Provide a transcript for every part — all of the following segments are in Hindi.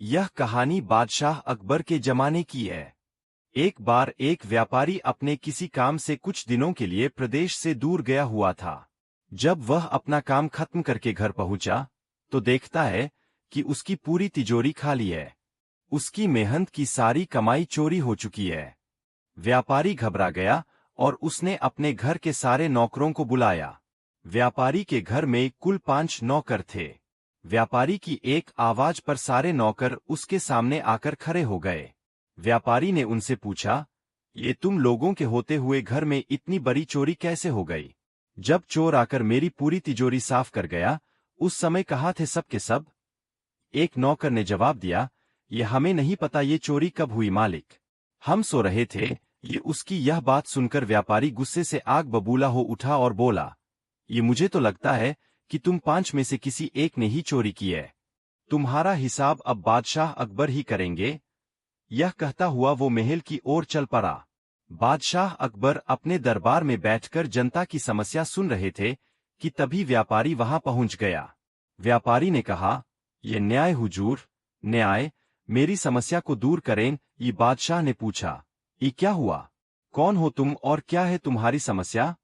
यह कहानी बादशाह अकबर के जमाने की है। एक बार एक व्यापारी अपने किसी काम से कुछ दिनों के लिए प्रदेश से दूर गया हुआ था। जब वह अपना काम खत्म करके घर पहुंचा, तो देखता है कि उसकी पूरी तिजोरी खाली है। उसकी मेहनत की सारी कमाई चोरी हो चुकी है। व्यापारी घबरा गया और उसने अपने घर के सारे नौकरों को बुलाया। व्यापारी के घर में कुल 5 नौकर थे। व्यापारी की एक आवाज पर सारे नौकर उसके सामने आकर खड़े हो गए। व्यापारी ने उनसे पूछा, ये तुम लोगों के होते हुए घर में इतनी बड़ी चोरी कैसे हो गई? जब चोर आकर मेरी पूरी तिजोरी साफ कर गया, उस समय कहाँ थे सब के सब? एक नौकर ने जवाब दिया, ये हमें नहीं पता ये चोरी कब हुई मालिक, हम सो रहे थे। ये उसकी यह बात सुनकर व्यापारी गुस्से से आग बबूला हो उठा और बोला, ये मुझे तो लगता है कि तुम 5 में से किसी एक ने ही चोरी की है। तुम्हारा हिसाब अब बादशाह अकबर ही करेंगे। यह कहता हुआ वो महल की ओर चल पड़ा। बादशाह अकबर अपने दरबार में बैठकर जनता की समस्या सुन रहे थे कि तभी व्यापारी वहां पहुंच गया। व्यापारी ने कहा, ये न्याय हुजूर, न्याय, मेरी समस्या को दूर करें। ये बादशाह ने पूछा, ये क्या हुआ? कौन हो तुम और क्या है तुम्हारी समस्या?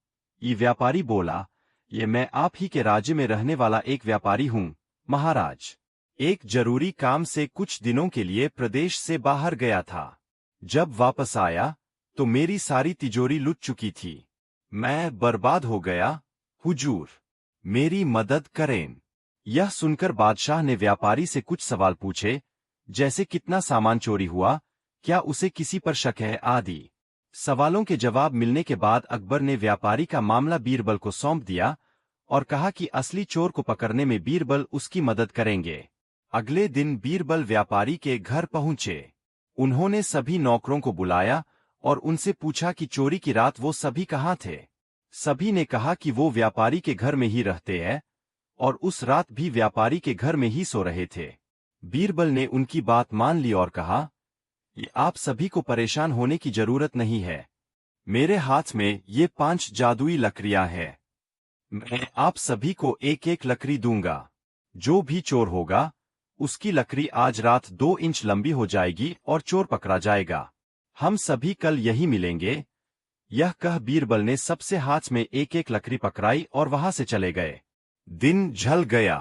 ये व्यापारी बोला, ये मैं आप ही के राज्य में रहने वाला एक व्यापारी हूँ महाराज। एक जरूरी काम से कुछ दिनों के लिए प्रदेश से बाहर गया था। जब वापस आया तो मेरी सारी तिजोरी लुट चुकी थी। मैं बर्बाद हो गया। हुजूर, मेरी मदद करें। यह सुनकर बादशाह ने व्यापारी से कुछ सवाल पूछे, जैसे कितना सामान चोरी हुआ, क्या उसे किसी पर शक है आदि। सवालों के जवाब मिलने के बाद अकबर ने व्यापारी का मामला बीरबल को सौंप दिया और कहा कि असली चोर को पकड़ने में बीरबल उसकी मदद करेंगे। अगले दिन बीरबल व्यापारी के घर पहुंचे। उन्होंने सभी नौकरों को बुलाया और उनसे पूछा कि चोरी की रात वो सभी कहाँ थे। सभी ने कहा कि वो व्यापारी के घर में ही रहते हैं और उस रात भी व्यापारी के घर में ही सो रहे थे। बीरबल ने उनकी बात मान ली और कहा, ये आप सभी को परेशान होने की जरूरत नहीं है। मेरे हाथ में ये 5 जादुई लकड़ियां हैं। मैं आप सभी को एक एक लकड़ी दूंगा। जो भी चोर होगा, उसकी लकड़ी आज रात 2 इंच लंबी हो जाएगी और चोर पकड़ा जाएगा। हम सभी कल यही मिलेंगे। यह कह बीरबल ने सबसे हाथ में एक एक लकड़ी पकड़ाई और वहां से चले गए। दिन ढल गया।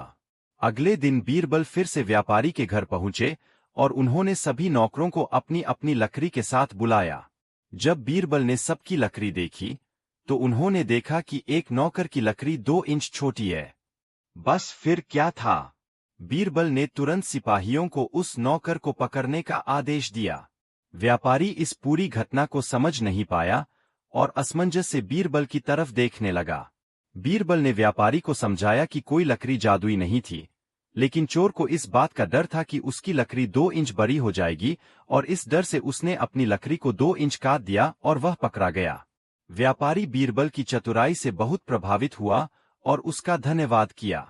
अगले दिन बीरबल फिर से व्यापारी के घर पहुंचे और उन्होंने सभी नौकरों को अपनी अपनी लकड़ी के साथ बुलाया। जब बीरबल ने सबकी लकड़ी देखी, तो उन्होंने देखा कि एक नौकर की लकड़ी 2 इंच छोटी है। बस फिर क्या था? बीरबल ने तुरंत सिपाहियों को उस नौकर को पकड़ने का आदेश दिया। व्यापारी इस पूरी घटना को समझ नहीं पाया और असमंजस से बीरबल की तरफ देखने लगा। बीरबल ने व्यापारी को समझाया कि कोई लकड़ी जादुई नहीं थी, लेकिन चोर को इस बात का डर था कि उसकी लकड़ी 2 इंच बड़ी हो जाएगी और इस डर से उसने अपनी लकड़ी को 2 इंच काट दिया और वह पकड़ा गया। व्यापारी बीरबल की चतुराई से बहुत प्रभावित हुआ और उसका धन्यवाद किया।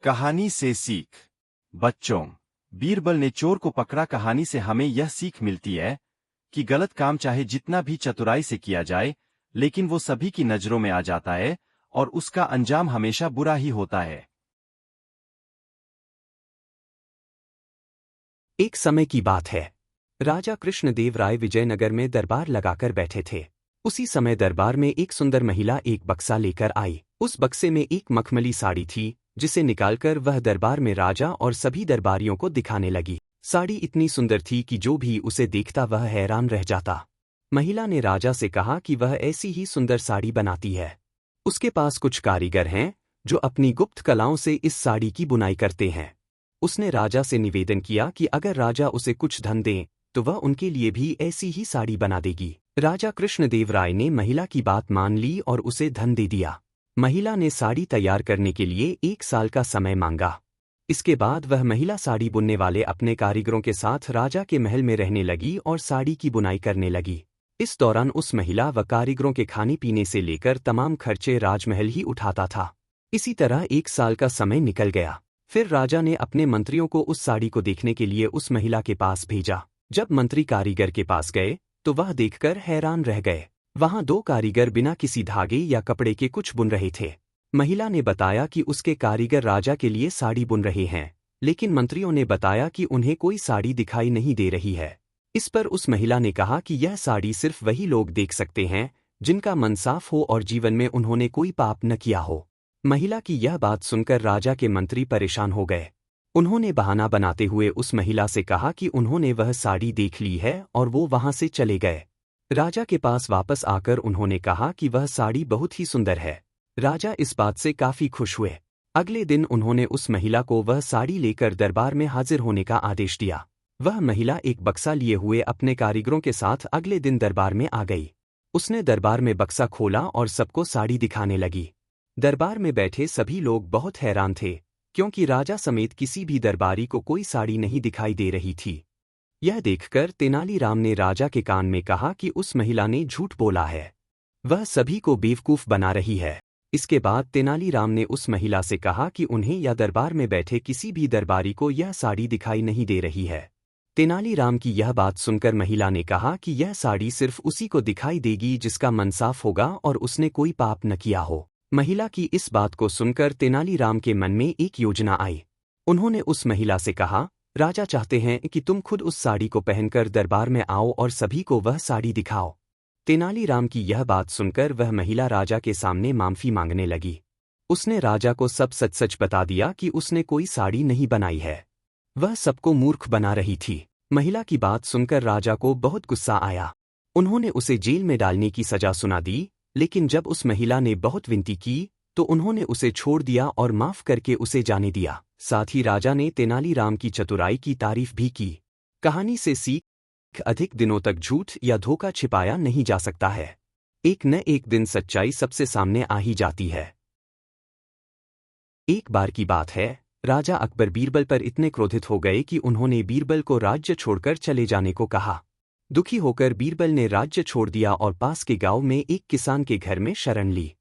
कहानी से सीख। बच्चों, बीरबल ने चोर को पकड़ा कहानी से हमें यह सीख मिलती है कि गलत काम चाहे जितना भी चतुराई से किया जाए, लेकिन वो सभी की नजरों में आ जाता है और उसका अंजाम हमेशा बुरा ही होता है। एक समय की बात है। राजा कृष्णदेव राय विजयनगर में दरबार लगाकर बैठे थे। उसी समय दरबार में एक सुंदर महिला एक बक्सा लेकर आई। उस बक्से में एक मखमली साड़ी थी, जिसे निकालकर वह दरबार में राजा और सभी दरबारियों को दिखाने लगी। साड़ी इतनी सुंदर थी कि जो भी उसे देखता वह हैरान रह जाता। महिला ने राजा से कहा कि वह ऐसी ही सुंदर साड़ी बनाती है। उसके पास कुछ कारीगर हैं जो अपनी गुप्त कलाओं से इस साड़ी की बुनाई करते हैं। उसने राजा से निवेदन किया कि अगर राजा उसे कुछ धन दें तो वह उनके लिए भी ऐसी ही साड़ी बना देगी। राजा कृष्णदेव राय ने महिला की बात मान ली और उसे धन दे दिया। महिला ने साड़ी तैयार करने के लिए 1 साल का समय मांगा। इसके बाद वह महिला साड़ी बुनने वाले अपने कारीगरों के साथ राजा के महल में रहने लगी और साड़ी की बुनाई करने लगी। इस दौरान उस महिला व कारीगरों के खाने पीने से लेकर तमाम खर्चे राजमहल ही उठाता था। इसी तरह 1 साल का समय निकल गया। फिर राजा ने अपने मंत्रियों को उस साड़ी को देखने के लिए उस महिला के पास भेजा। जब मंत्री कारीगर के पास गए तो वह देखकर हैरान रह गए। वहां 2 कारीगर बिना किसी धागे या कपड़े के कुछ बुन रहे थे। महिला ने बताया कि उसके कारीगर राजा के लिए साड़ी बुन रहे हैं, लेकिन मंत्रियों ने बताया कि उन्हें कोई साड़ी दिखाई नहीं दे रही है। इस पर उस महिला ने कहा कि यह साड़ी सिर्फ वही लोग देख सकते हैं जिनका मन साफ हो और जीवन में उन्होंने कोई पाप न किया हो। महिला की यह बात सुनकर राजा के मंत्री परेशान हो गए। उन्होंने बहाना बनाते हुए उस महिला से कहा कि उन्होंने वह साड़ी देख ली है और वो वहां से चले गए। राजा के पास वापस आकर उन्होंने कहा कि वह साड़ी बहुत ही सुंदर है। राजा इस बात से काफी खुश हुए। अगले दिन उन्होंने उस महिला को वह साड़ी लेकर दरबार में हाजिर होने का आदेश दिया। वह महिला एक बक्सा लिए हुए अपने कारीगरों के साथ अगले दिन दरबार में आ गई। उसने दरबार में बक्सा खोला और सबको साड़ी दिखाने लगी। दरबार में बैठे सभी लोग बहुत हैरान थे, क्योंकि राजा समेत किसी भी दरबारी को कोई साड़ी नहीं दिखाई दे रही थी। यह देखकर तेनालीराम ने राजा के कान में कहा कि उस महिला ने झूठ बोला है, वह सभी को बेवकूफ बना रही है। इसके बाद तेनालीराम ने उस महिला से कहा कि उन्हें या दरबार में बैठे किसी भी दरबारी को यह साड़ी दिखाई नहीं दे रही है। तेनालीराम की यह बात सुनकर महिला ने कहा कि यह साड़ी सिर्फ उसी को दिखाई देगी जिसका मन साफ होगा और उसने कोई पाप न किया हो। महिला की इस बात को सुनकर तेनालीराम के मन में एक योजना आई। उन्होंने उस महिला से कहा, राजा चाहते हैं कि तुम खुद उस साड़ी को पहनकर दरबार में आओ और सभी को वह साड़ी दिखाओ। तेनालीराम की यह बात सुनकर वह महिला राजा के सामने माफी मांगने लगी। उसने राजा को सब सच सच बता दिया कि उसने कोई साड़ी नहीं बनाई है, वह सबको मूर्ख बना रही थी। महिला की बात सुनकर राजा को बहुत गुस्सा आया। उन्होंने उसे जेल में डालने की सजा सुना दी, लेकिन जब उस महिला ने बहुत विनती की तो उन्होंने उसे छोड़ दिया और माफ करके उसे जाने दिया। साथ ही राजा ने तेनालीराम की चतुराई की तारीफ भी की। कहानी से सीख, अधिक दिनों तक झूठ या धोखा छिपाया नहीं जा सकता है। एक न एक दिन सच्चाई सबसे सामने आ ही जाती है। एक बार की बात है, राजा अकबर बीरबल पर इतने क्रोधित हो गए कि उन्होंने बीरबल को राज्य छोड़कर चले जाने को कहा। दुखी होकर बीरबल ने राज्य छोड़ दिया और पास के गांव में एक किसान के घर में शरण ली।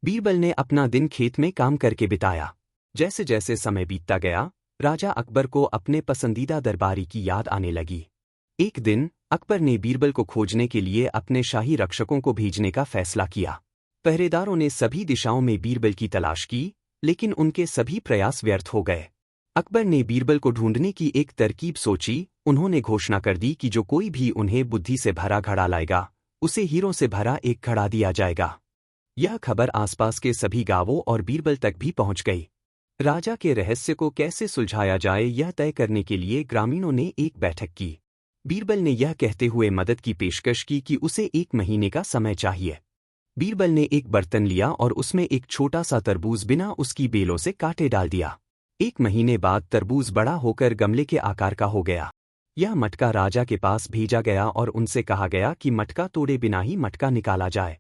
बीरबल ने अपना दिन खेत में काम करके बिताया। जैसे जैसे समय बीतता गया, राजा अकबर को अपने पसंदीदा दरबारी की याद आने लगी। एक दिन अकबर ने बीरबल को खोजने के लिए अपने शाही रक्षकों को भेजने का फैसला किया। पहरेदारों ने सभी दिशाओं में बीरबल की तलाश की, लेकिन उनके सभी प्रयास व्यर्थ हो गए। अकबर ने बीरबल को ढूंढने की एक तरकीब सोची। उन्होंने घोषणा कर दी कि जो कोई भी उन्हें बुद्धि से भरा घड़ा लाएगा, उसे हीरों से भरा एक घड़ा दिया जाएगा। यह खबर आसपास के सभी गांवों और बीरबल तक भी पहुंच गई। राजा के रहस्य को कैसे सुलझाया जाए यह तय करने के लिए ग्रामीणों ने एक बैठक की। बीरबल ने यह कहते हुए मदद की पेशकश की कि उसे 1 महीने का समय चाहिए। बीरबल ने एक बर्तन लिया और उसमें एक छोटा सा तरबूज बिना उसकी बेलों से काटे डाल दिया। 1 महीने बाद तरबूज बड़ा होकर गमले के आकार का हो गया। यह मटका राजा के पास भेजा गया और उनसे कहा गया कि मटका तोड़े बिना ही मटका निकाला जाए।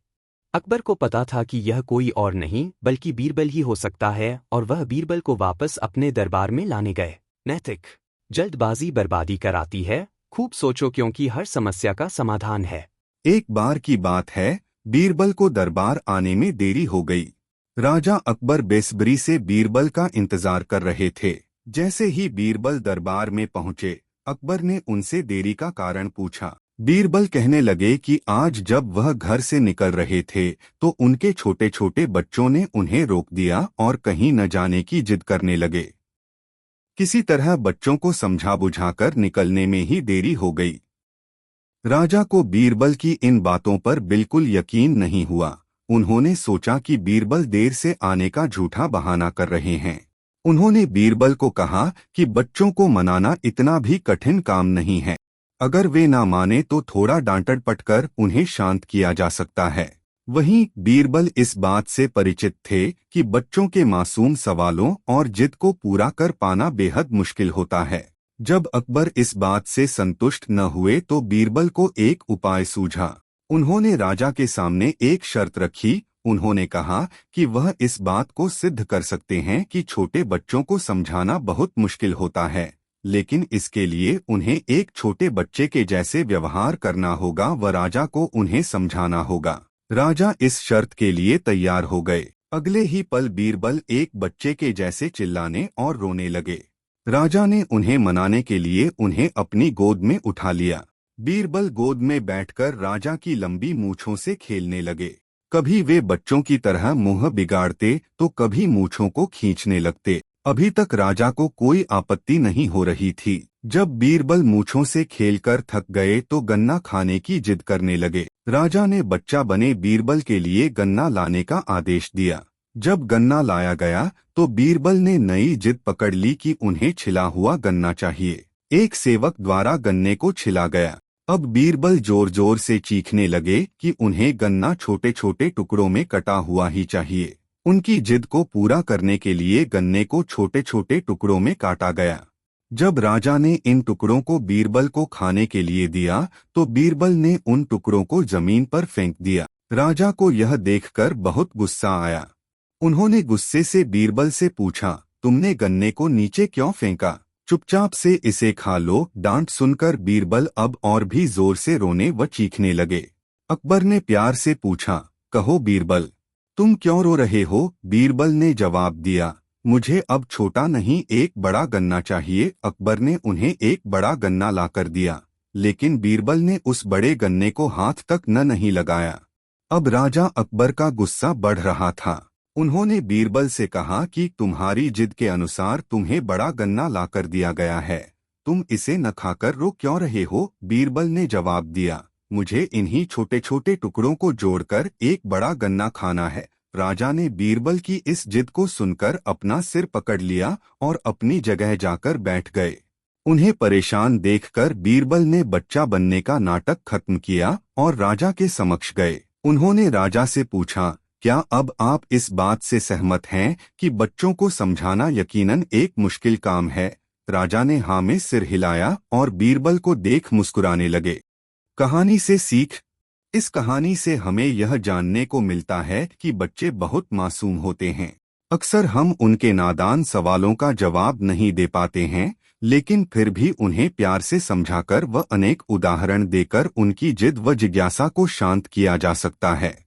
अकबर को पता था कि यह कोई और नहीं बल्कि बीरबल ही हो सकता है और वह बीरबल को वापस अपने दरबार में लाने गए। नैतिक, जल्दबाजी बर्बादी कराती है, खूब सोचो क्योंकि हर समस्या का समाधान है। एक बार की बात है, बीरबल को दरबार आने में देरी हो गई। राजा अकबर बेसब्री से बीरबल का इंतजार कर रहे थे। जैसे ही बीरबल दरबार में पहुंचे, अकबर ने उनसे देरी का कारण पूछा। बीरबल कहने लगे कि आज जब वह घर से निकल रहे थे तो उनके छोटे छोटे बच्चों ने उन्हें रोक दिया और कहीं न जाने की जिद करने लगे। किसी तरह बच्चों को समझा बुझाकर निकलने में ही देरी हो गई। राजा को बीरबल की इन बातों पर बिल्कुल यकीन नहीं हुआ। उन्होंने सोचा कि बीरबल देर से आने का झूठा बहाना कर रहे हैं। उन्होंने बीरबल को कहा कि बच्चों को मनाना इतना भी कठिन काम नहीं है। अगर वे ना माने तो थोड़ा डांट पटकर उन्हें शांत किया जा सकता है। वहीं बीरबल इस बात से परिचित थे कि बच्चों के मासूम सवालों और जिद को पूरा कर पाना बेहद मुश्किल होता है। जब अकबर इस बात से संतुष्ट न हुए तो बीरबल को एक उपाय सूझा। उन्होंने राजा के सामने एक शर्त रखी। उन्होंने कहा कि वह इस बात को सिद्ध कर सकते हैं कि छोटे बच्चों को समझाना बहुत मुश्किल होता है, लेकिन इसके लिए उन्हें एक छोटे बच्चे के जैसे व्यवहार करना होगा व राजा को उन्हें समझाना होगा। राजा इस शर्त के लिए तैयार हो गए। अगले ही पल बीरबल एक बच्चे के जैसे चिल्लाने और रोने लगे। राजा ने उन्हें मनाने के लिए उन्हें अपनी गोद में उठा लिया। बीरबल गोद में बैठकर राजा की लंबी मूंछों से खेलने लगे। कभी वे बच्चों की तरह मुंह बिगाड़ते तो कभी मूंछों को खींचने लगते। अभी तक राजा को कोई आपत्ति नहीं हो रही थी। जब बीरबल मूंछों से खेलकर थक गए तो गन्ना खाने की जिद करने लगे। राजा ने बच्चा बने बीरबल के लिए गन्ना लाने का आदेश दिया। जब गन्ना लाया गया तो बीरबल ने नई जिद पकड़ ली कि उन्हें छिला हुआ गन्ना चाहिए। एक सेवक द्वारा गन्ने को छिला गया। अब बीरबल जोर जोर से चीखने लगे कि उन्हें गन्ना छोटे छोटे टुकड़ों में कटा हुआ ही चाहिए। उनकी जिद को पूरा करने के लिए गन्ने को छोटे छोटे टुकड़ों में काटा गया। जब राजा ने इन टुकड़ों को बीरबल को खाने के लिए दिया तो बीरबल ने उन टुकड़ों को जमीन पर फेंक दिया। राजा को यह देखकर बहुत गुस्सा आया। उन्होंने गुस्से से बीरबल से पूछा, तुमने गन्ने को नीचे क्यों फेंका? चुपचाप से इसे खा लो। डांट सुनकर बीरबल अब और भी जोर से रोने व चीखने लगे। अकबर ने प्यार से पूछा, कहो बीरबल, तुम क्यों रो रहे हो? बीरबल ने जवाब दिया, मुझे अब छोटा नहीं एक बड़ा गन्ना चाहिए। अकबर ने उन्हें एक बड़ा गन्ना लाकर दिया, लेकिन बीरबल ने उस बड़े गन्ने को हाथ तक नहीं लगाया। अब राजा अकबर का गुस्सा बढ़ रहा था। उन्होंने बीरबल से कहा कि तुम्हारी जिद के अनुसार तुम्हें बड़ा गन्ना लाकर दिया गया है, तुम इसे न खाकर रो क्यों रहे हो? बीरबल ने जवाब दिया, मुझे इन्हीं छोटे छोटे टुकड़ों को जोड़कर एक बड़ा गन्ना खाना है। राजा ने बीरबल की इस जिद को सुनकर अपना सिर पकड़ लिया और अपनी जगह जाकर बैठ गए। उन्हें परेशान देखकर बीरबल ने बच्चा बनने का नाटक खत्म किया और राजा के समक्ष गए। उन्होंने राजा से पूछा, क्या अब आप इस बात से सहमत हैं कि बच्चों को समझाना यकीनन एक मुश्किल काम है? राजा ने हाँ में सिर हिलाया और बीरबल को देख मुस्कुराने लगे। कहानी से सीख। इस कहानी से हमें यह जानने को मिलता है कि बच्चे बहुत मासूम होते हैं। अक्सर हम उनके नादान सवालों का जवाब नहीं दे पाते हैं, लेकिन फिर भी उन्हें प्यार से समझाकर व अनेक उदाहरण देकर उनकी जिद व जिज्ञासा को शांत किया जा सकता है।